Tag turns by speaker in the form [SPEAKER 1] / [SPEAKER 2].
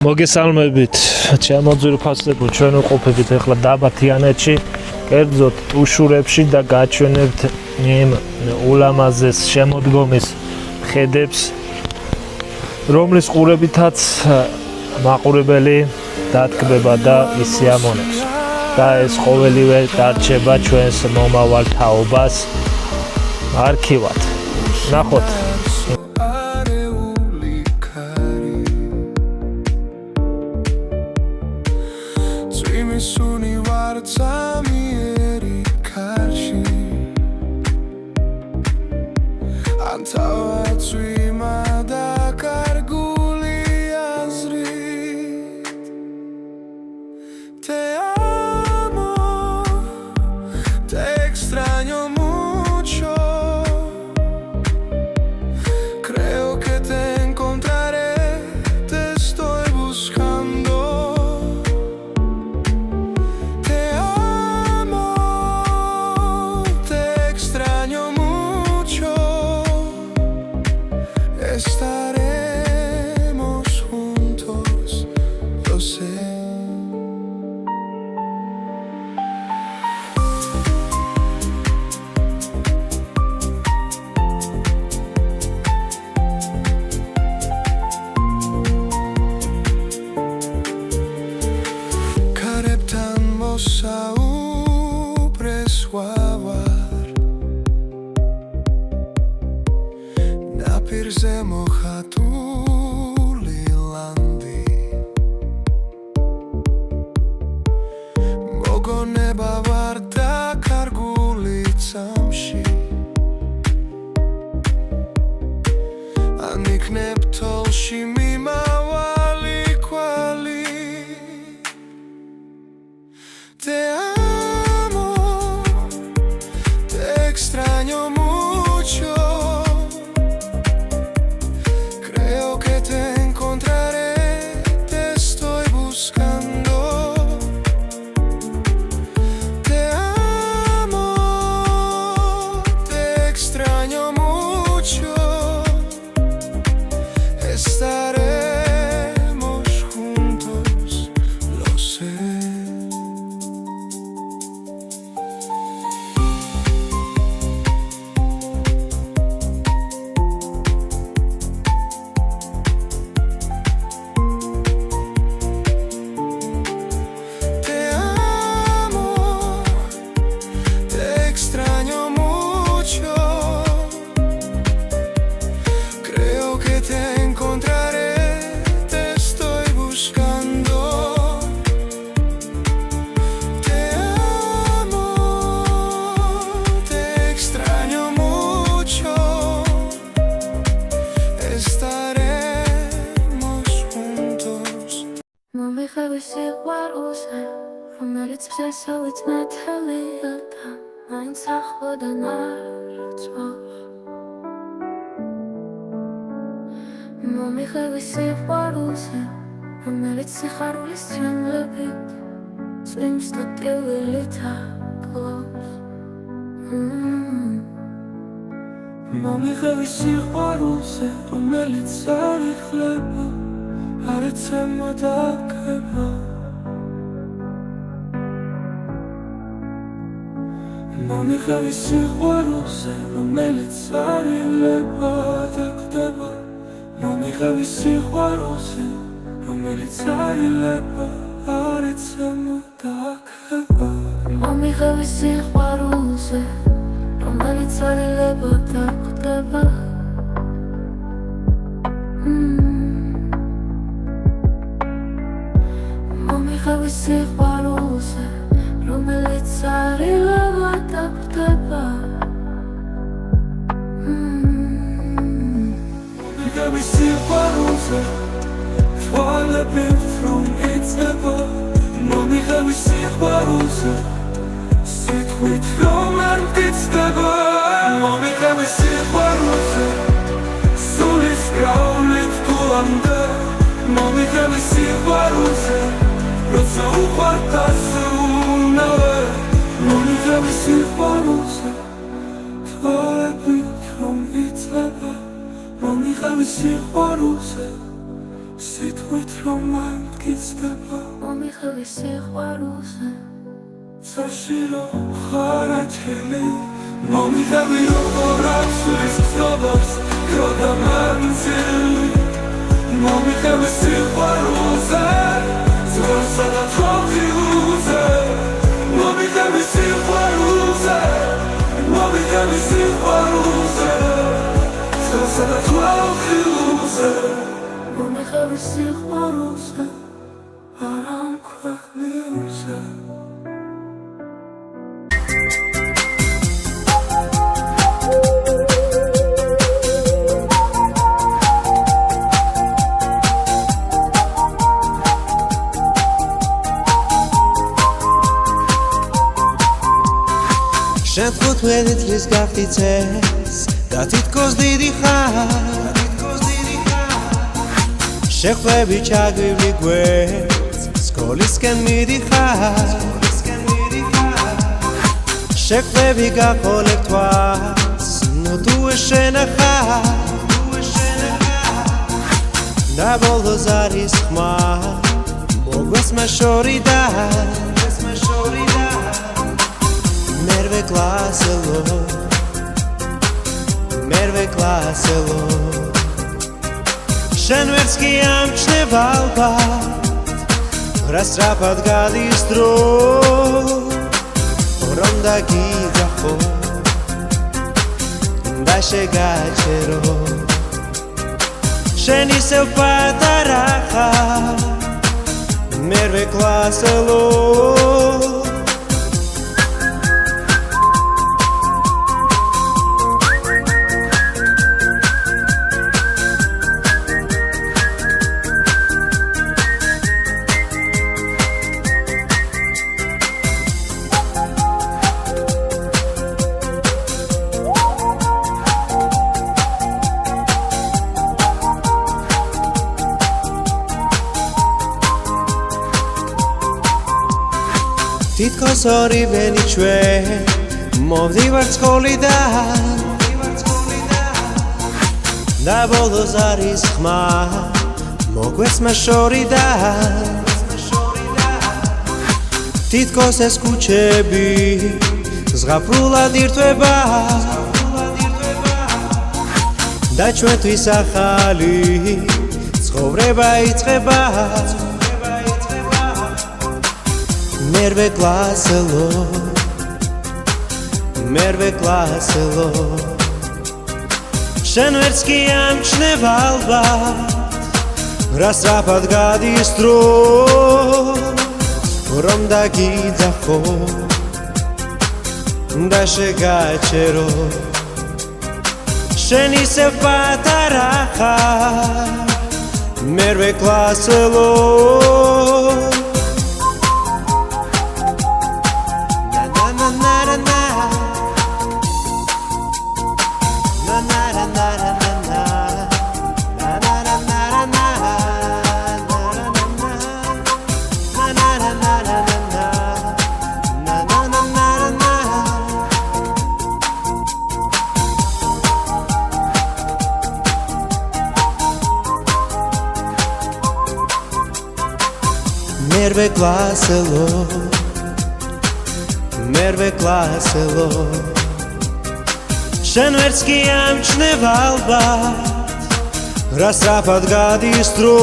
[SPEAKER 1] მოგესალმებით, ჩემოძვირფასებო, ჩვენ ვყოფებით ახლა დაბათიანეთში, კერძოდ უშურებში და გაჩვენებთ იმ ულამაზეს შემოდგომის ხედებს, რომლის ყურებითაც მაყურებელი დათქმება და ისიამონებს. და ეს ყოველივე დარჩება ჩვენს მომავალ თაობას არქივად. ნახოთ.
[SPEAKER 2] სიტყვით რომ მგიცდება
[SPEAKER 3] მომიხევი სიყვარულზე
[SPEAKER 2] საშირო ხარაჩელი მომიხევი როგორ აცვლის გზობას გროდა მანძილი მომიხევი სიყვარულზე ზღვასა და თვალხილულზე მომიხევი სიყვარულზე მომიხევი სიყვარულზე ზღვასა და თვალხილულზე
[SPEAKER 3] მომიხევი სიყვარულზე
[SPEAKER 2] არ ამ ქვეყნიურზე
[SPEAKER 4] შენ ხუთმეტი წლის გახდი წეს და თითქოს დიდი ხარ შეხვები ჩაგვივლი გვერდს სკოლისკენ მიდიხარ შეხვები გაყოლებ თვალს ნუ თუ შენახარ და ბოლოს არის ხმა მოგვესმა შორიდან მერვე კლასელო შენ ვერც კი ამჩნევ ალბათ რა სწრაფად გადის დრო რომ დაგიძახო და შეგაჩერო შენ ისევ პატარა ხარ მერვე კლასელო თითქოს ორივენი ჩვენ მოვდივართ სკოლიდან და ბოლოს არის ხმა მოგვესმა შორიდან თითქოს ეს ქუჩები ზღაპრულად ირთვება და ჩვენთვის ახალი ცხოვრება იწყება მერვე კლასელო შენ ვერც კი ამჩნევ ალბათ რა სწრაფად გადის დრო რომ დაგიძახო და შეგაჩერო შენ ისევ პატარა ხარ მერვე კლასელო მერვე კლასელო შენ ვერც კი ამჩნევ ალბათ რა სწრაფად გადის დრო